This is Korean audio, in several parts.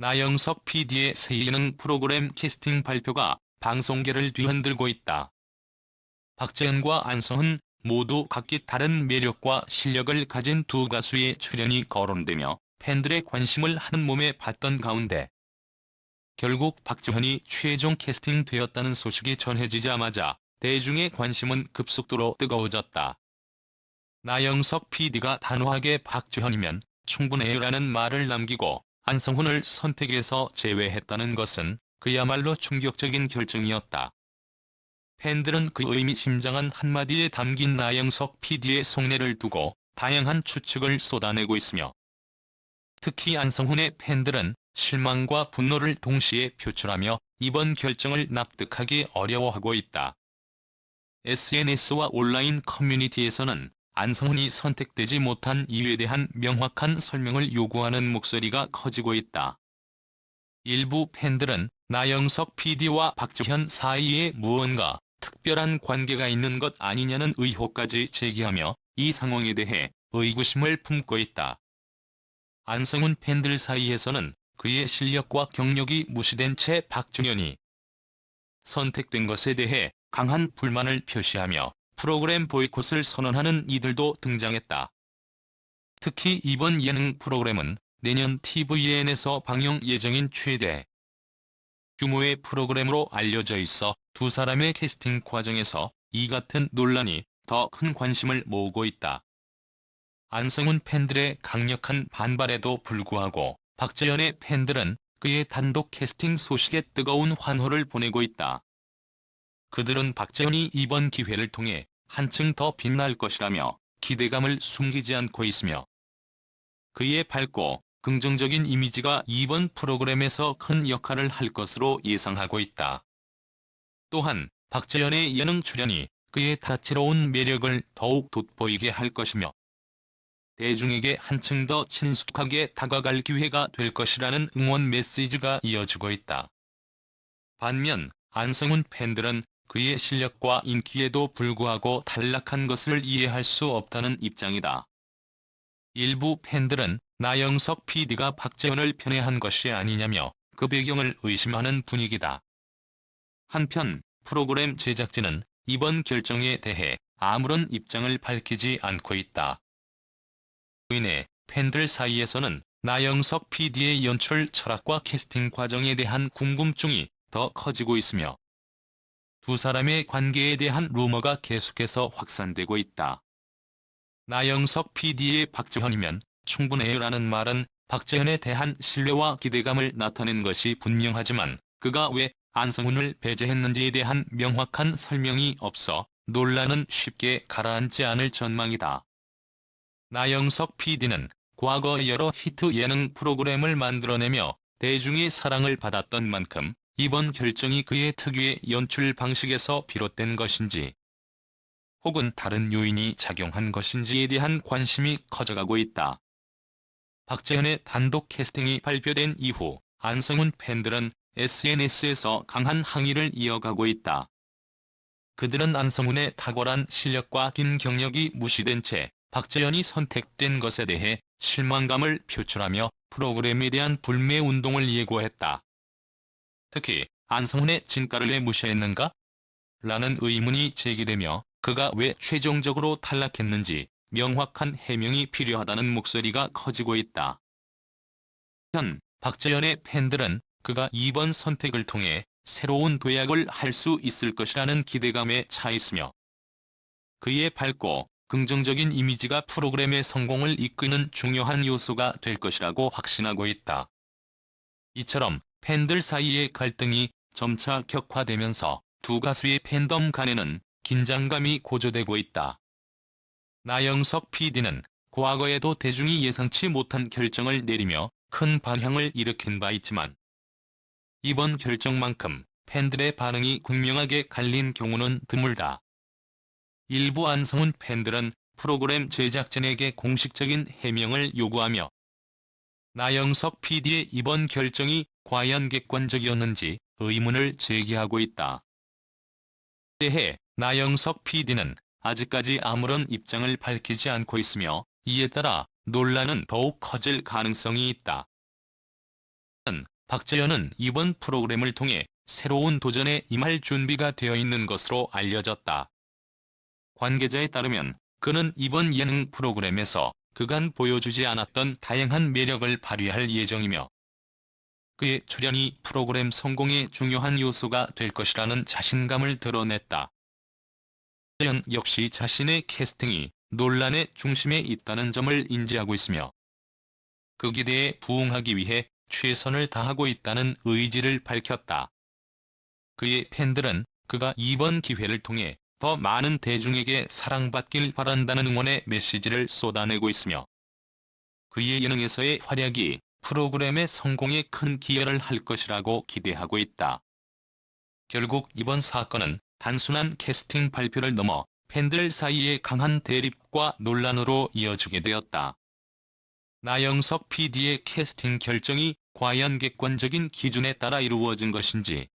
나영석 PD의 새 예능 프로그램 캐스팅 발표가 방송계를 뒤흔들고 있다. 박재현과 안성훈 모두 각기 다른 매력과 실력을 가진 두 가수의 출연이 거론되며 팬들의 관심을 한몸에 받던 가운데 결국 박재현이 최종 캐스팅되었다는 소식이 전해지자마자 대중의 관심은 급속도로 뜨거워졌다. 나영석 PD가 단호하게 박재현이면 충분해요라는 말을 남기고 안성훈을 선택해서 제외했다는 것은 그야말로 충격적인 결정이었다. 팬들은 그 의미심장한 한마디에 담긴 나영석 PD의 속내를 두고 다양한 추측을 쏟아내고 있으며 특히 안성훈의 팬들은 실망과 분노를 동시에 표출하며 이번 결정을 납득하기 어려워하고 있다. SNS와 온라인 커뮤니티에서는 안성훈이 선택되지 못한 이유에 대한 명확한 설명을 요구하는 목소리가 커지고 있다. 일부 팬들은 나영석 PD와 박재현 사이에 무언가 특별한 관계가 있는 것 아니냐는 의혹까지 제기하며 이 상황에 대해 의구심을 품고 있다. 안성훈 팬들 사이에서는 그의 실력과 경력이 무시된 채 박재현이 선택된 것에 대해 강한 불만을 표시하며 프로그램 보이콧을 선언하는 이들도 등장했다. 특히 이번 예능 프로그램은 내년 tvN에서 방영 예정인 최대 규모의 프로그램으로 알려져 있어 두 사람의 캐스팅 과정에서 이 같은 논란이 더 큰 관심을 모으고 있다. 안성훈 팬들의 강력한 반발에도 불구하고 박재현의 팬들은 그의 단독 캐스팅 소식에 뜨거운 환호를 보내고 있다. 그들은 박재현이 이번 기회를 통해 한층 더 빛날 것이라며 기대감을 숨기지 않고 있으며 그의 밝고 긍정적인 이미지가 이번 프로그램에서 큰 역할을 할 것으로 예상하고 있다. 또한 박재현의 예능 출연이 그의 다채로운 매력을 더욱 돋보이게 할 것이며 대중에게 한층 더 친숙하게 다가갈 기회가 될 것이라는 응원 메시지가 이어지고 있다. 반면 안성훈 팬들은 그의 실력과 인기에도 불구하고 탈락한 것을 이해할 수 없다는 입장이다. 일부 팬들은 나영석 PD가 박재현을 편애한 것이 아니냐며 그 배경을 의심하는 분위기다. 한편 프로그램 제작진은 이번 결정에 대해 아무런 입장을 밝히지 않고 있다. 이내 팬들 사이에서는 나영석 PD의 연출 철학과 캐스팅 과정에 대한 궁금증이 더 커지고 있으며 두 사람의 관계에 대한 루머가 계속해서 확산되고 있다. 나영석 PD의 박재현이면 충분해요라는 말은 박재현에 대한 신뢰와 기대감을 나타낸 것이 분명하지만 그가 왜 안성훈을 배제했는지에 대한 명확한 설명이 없어 논란은 쉽게 가라앉지 않을 전망이다. 나영석 PD는 과거 여러 히트 예능 프로그램을 만들어내며 대중의 사랑을 받았던 만큼 이번 결정이 그의 특유의 연출 방식에서 비롯된 것인지 혹은 다른 요인이 작용한 것인지에 대한 관심이 커져가고 있다. 박재현의 단독 캐스팅이 발표된 이후 안성훈 팬들은 SNS에서 강한 항의를 이어가고 있다. 그들은 안성훈의 탁월한 실력과 긴 경력이 무시된 채 박재현이 선택된 것에 대해 실망감을 표출하며 프로그램에 대한 불매 운동을 예고했다. 특히 안성훈의 진가를 왜 무시했는가? 라는 의문이 제기되며 그가 왜 최종적으로 탈락했는지 명확한 해명이 필요하다는 목소리가 커지고 있다. 현 박재현의 팬들은 그가 이번 선택을 통해 새로운 도약을 할 수 있을 것이라는 기대감에 차 있으며 그의 밝고 긍정적인 이미지가 프로그램의 성공을 이끄는 중요한 요소가 될 것이라고 확신하고 있다. 이처럼 팬들 사이의 갈등이 점차 격화되면서 두 가수의 팬덤 간에는 긴장감이 고조되고 있다. 나영석 PD는 과거에도 대중이 예상치 못한 결정을 내리며 큰 반향을 일으킨 바 있지만 이번 결정만큼 팬들의 반응이 극명하게 갈린 경우는 드물다. 일부 안성훈 팬들은 프로그램 제작진에게 공식적인 해명을 요구하며 나영석 PD의 이번 결정이 과연 객관적이었는지 의문을 제기하고 있다. 이에 대해 나영석 PD는 아직까지 아무런 입장을 밝히지 않고 있으며 이에 따라 논란은 더욱 커질 가능성이 있다. 박재현은 이번 프로그램을 통해 새로운 도전에 임할 준비가 되어 있는 것으로 알려졌다. 관계자에 따르면 그는 이번 예능 프로그램에서 그간 보여주지 않았던 다양한 매력을 발휘할 예정이며 그의 출연이 프로그램 성공의 중요한 요소가 될 것이라는 자신감을 드러냈다. 박재현 역시 자신의 캐스팅이 논란의 중심에 있다는 점을 인지하고 있으며 그 기대에 부응하기 위해 최선을 다하고 있다는 의지를 밝혔다. 그의 팬들은 그가 이번 기회를 통해 더 많은 대중에게 사랑받길 바란다는 응원의 메시지를 쏟아내고 있으며 그의 예능에서의 활약이 프로그램의 성공에 큰 기여를 할 것이라고 기대하고 있다. 결국 이번 사건은 단순한 캐스팅 발표를 넘어 팬들 사이의 강한 대립과 논란으로 이어지게 되었다. 나영석 PD의 캐스팅 결정이 과연 객관적인 기준에 따라 이루어진 것인지,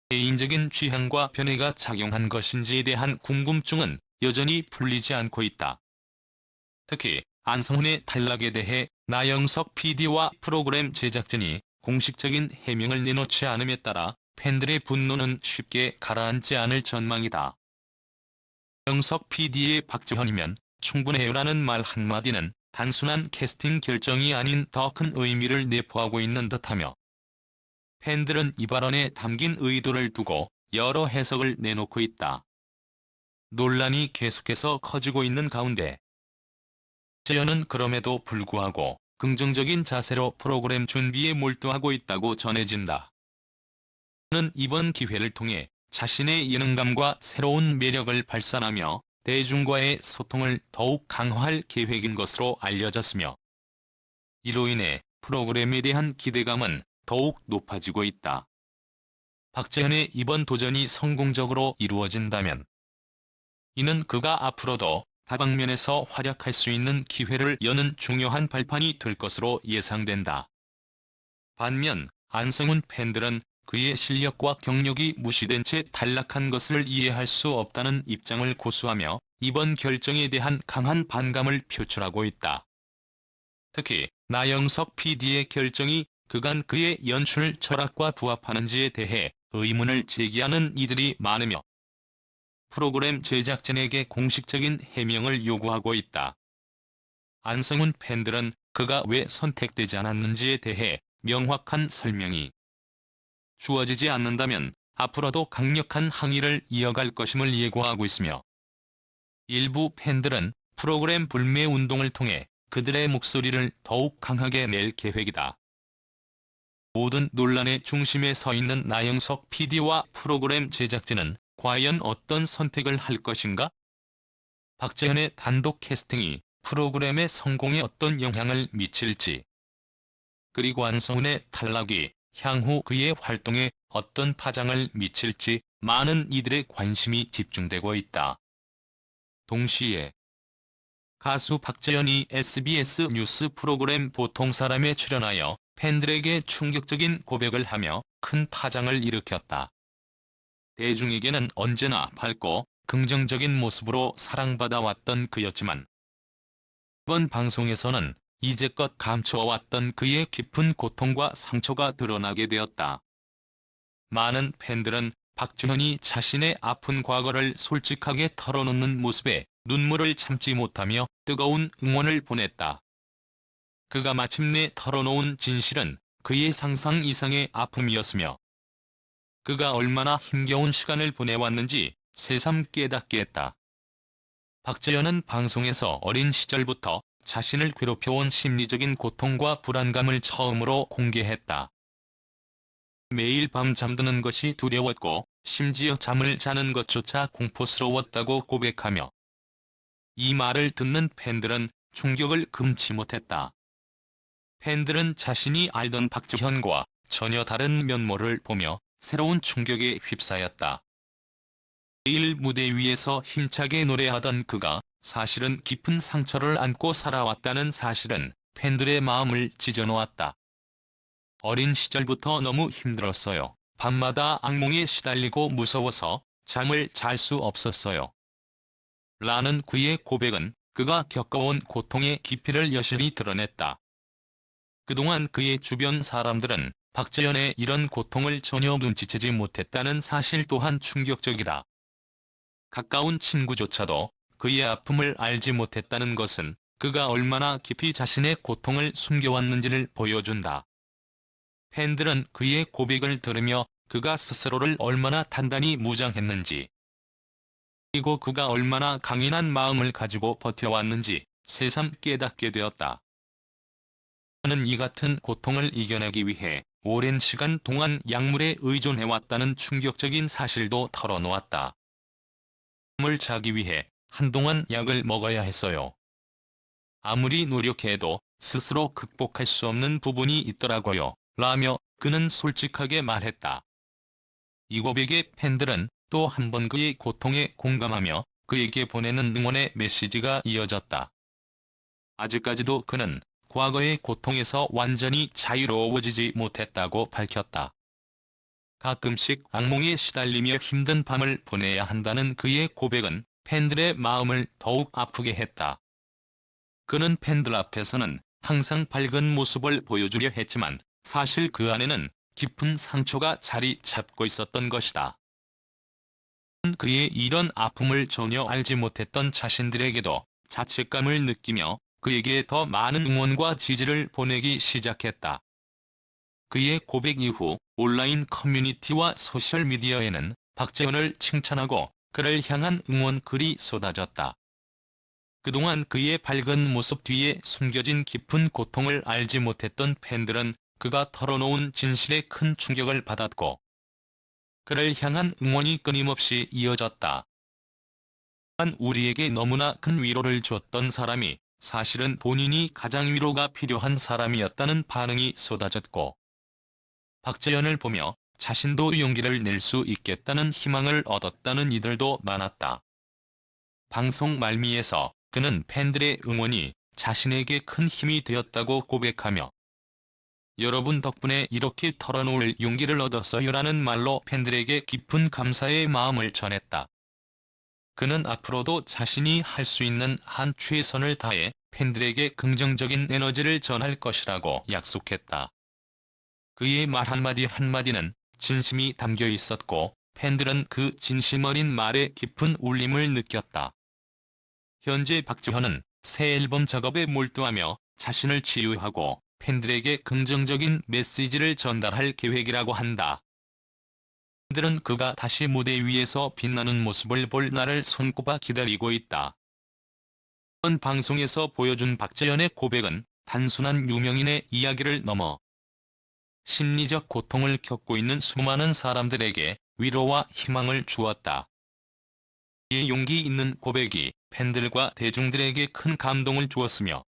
개인적인 취향과 편의가 작용한 것인지에 대한 궁금증은 여전히 풀리지 않고 있다. 특히 안성훈의 탈락에 대해 나영석 PD와 프로그램 제작진이 공식적인 해명을 내놓지 않음에 따라 팬들의 분노는 쉽게 가라앉지 않을 전망이다. 나영석 PD의 박재현이면 충분해요라는 말 한마디는 단순한 캐스팅 결정이 아닌 더 큰 의미를 내포하고 있는 듯하며 팬들은 이 발언에 담긴 의도를 두고 여러 해석을 내놓고 있다. 논란이 계속해서 커지고 있는 가운데 박재현은 그럼에도 불구하고 긍정적인 자세로 프로그램 준비에 몰두하고 있다고 전해진다. 그는 이번 기회를 통해 자신의 예능감과 새로운 매력을 발산하며 대중과의 소통을 더욱 강화할 계획인 것으로 알려졌으며 이로 인해 프로그램에 대한 기대감은 더욱 높아지고 있다. 박재현의 이번 도전이 성공적으로 이루어진다면 이는 그가 앞으로도 다방면에서 활약할 수 있는 기회를 여는 중요한 발판이 될 것으로 예상된다. 반면 안성훈 팬들은 그의 실력과 경력이 무시된 채 탈락한 것을 이해할 수 없다는 입장을 고수하며 이번 결정에 대한 강한 반감을 표출하고 있다. 특히 나영석 PD의 결정이 그간 그의 연출 철학과 부합하는지에 대해 의문을 제기하는 이들이 많으며 프로그램 제작진에게 공식적인 해명을 요구하고 있다. 안성훈 팬들은 그가 왜 선택되지 않았는지에 대해 명확한 설명이 주어지지 않는다면 앞으로도 강력한 항의를 이어갈 것임을 예고하고 있으며 일부 팬들은 프로그램 불매 운동을 통해 그들의 목소리를 더욱 강하게 낼 계획이다. 모든 논란의 중심에 서 있는 나영석 PD와 프로그램 제작진은 과연 어떤 선택을 할 것인가? 박재현의 단독 캐스팅이 프로그램의 성공에 어떤 영향을 미칠지, 그리고 안성훈의 탈락이 향후 그의 활동에 어떤 파장을 미칠지 많은 이들의 관심이 집중되고 있다. 동시에 가수 박재현이 SBS 뉴스 프로그램 보통사람에 출연하여 팬들에게 충격적인 고백을 하며 큰 파장을 일으켰다. 대중에게는 언제나 밝고 긍정적인 모습으로 사랑받아왔던 그였지만 이번 방송에서는 이제껏 감춰왔던 그의 깊은 고통과 상처가 드러나게 되었다. 많은 팬들은 박재현이 자신의 아픈 과거를 솔직하게 털어놓는 모습에 눈물을 참지 못하며 뜨거운 응원을 보냈다. 그가 마침내 털어놓은 진실은 그의 상상 이상의 아픔이었으며 그가 얼마나 힘겨운 시간을 보내왔는지 새삼 깨닫게 했다. 박재현은 방송에서 어린 시절부터 자신을 괴롭혀온 심리적인 고통과 불안감을 처음으로 공개했다. 매일 밤 잠드는 것이 두려웠고 심지어 잠을 자는 것조차 공포스러웠다고 고백하며 이 말을 듣는 팬들은 충격을 금치 못했다. 팬들은 자신이 알던 박재현과 전혀 다른 면모를 보며 새로운 충격에 휩싸였다. 매일 무대 위에서 힘차게 노래하던 그가 사실은 깊은 상처를 안고 살아왔다는 사실은 팬들의 마음을 찢어놓았다. 어린 시절부터 너무 힘들었어요. 밤마다 악몽에 시달리고 무서워서 잠을 잘 수 없었어요. 라는 그의 고백은 그가 겪어온 고통의 깊이를 여실히 드러냈다. 그동안 그의 주변 사람들은 박재현의 이런 고통을 전혀 눈치채지 못했다는 사실 또한 충격적이다. 가까운 친구조차도 그의 아픔을 알지 못했다는 것은 그가 얼마나 깊이 자신의 고통을 숨겨왔는지를 보여준다. 팬들은 그의 고백을 들으며 그가 스스로를 얼마나 단단히 무장했는지, 그리고 그가 얼마나 강인한 마음을 가지고 버텨왔는지 새삼 깨닫게 되었다. 그는 이 같은 고통을 이겨내기 위해 오랜 시간 동안 약물에 의존해왔다는 충격적인 사실도 털어놓았다. 잠을 자기 위해 한동안 약을 먹어야 했어요. 아무리 노력해도 스스로 극복할 수 없는 부분이 있더라고요. 라며 그는 솔직하게 말했다. 이 고백에 팬들은 또 한 번 그의 고통에 공감하며 그에게 보내는 응원의 메시지가 이어졌다. 아직까지도 그는 과거의 고통에서 완전히 자유로워지지 못했다고 밝혔다. 가끔씩 악몽에 시달리며 힘든 밤을 보내야 한다는 그의 고백은 팬들의 마음을 더욱 아프게 했다. 그는 팬들 앞에서는 항상 밝은 모습을 보여주려 했지만 사실 그 안에는 깊은 상처가 자리 잡고 있었던 것이다. 그의 이런 아픔을 전혀 알지 못했던 자신들에게도 자책감을 느끼며 그에게 더 많은 응원과 지지를 보내기 시작했다. 그의 고백 이후 온라인 커뮤니티와 소셜미디어에는 박재현을 칭찬하고 그를 향한 응원 글이 쏟아졌다. 그동안 그의 밝은 모습 뒤에 숨겨진 깊은 고통을 알지 못했던 팬들은 그가 털어놓은 진실에 큰 충격을 받았고 그를 향한 응원이 끊임없이 이어졌다. 또한 우리에게 너무나 큰 위로를 줬던 사람이 사실은 본인이 가장 위로가 필요한 사람이었다는 반응이 쏟아졌고 박재현을 보며 자신도 용기를 낼 수 있겠다는 희망을 얻었다는 이들도 많았다. 방송 말미에서 그는 팬들의 응원이 자신에게 큰 힘이 되었다고 고백하며 여러분 덕분에 이렇게 털어놓을 용기를 얻었어요라는 말로 팬들에게 깊은 감사의 마음을 전했다. 그는 앞으로도 자신이 할 수 있는 한 최선을 다해 팬들에게 긍정적인 에너지를 전할 것이라고 약속했다. 그의 말 한마디 한마디는 진심이 담겨 있었고 팬들은 그 진심 어린 말에 깊은 울림을 느꼈다. 현재 박재현은 새 앨범 작업에 몰두하며 자신을 치유하고 팬들에게 긍정적인 메시지를 전달할 계획이라고 한다. 팬들은 그가 다시 무대 위에서 빛나는 모습을 볼 날을 손꼽아 기다리고 있다. 이번 방송에서 보여준 박재현의 고백은 단순한 유명인의 이야기를 넘어 심리적 고통을 겪고 있는 수많은 사람들에게 위로와 희망을 주었다. 이의 용기 있는 고백이 팬들과 대중들에게 큰 감동을 주었으며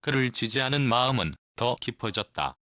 그를 지지하는 마음은 더 깊어졌다.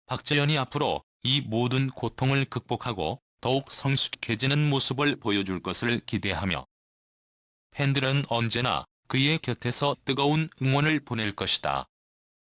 박재현이 앞으로 이 모든 고통을 극복하고 더욱 성숙해지는 모습을 보여줄 것을 기대하며 팬들은 언제나 그의 곁에서 뜨거운 응원을 보낼 것이다.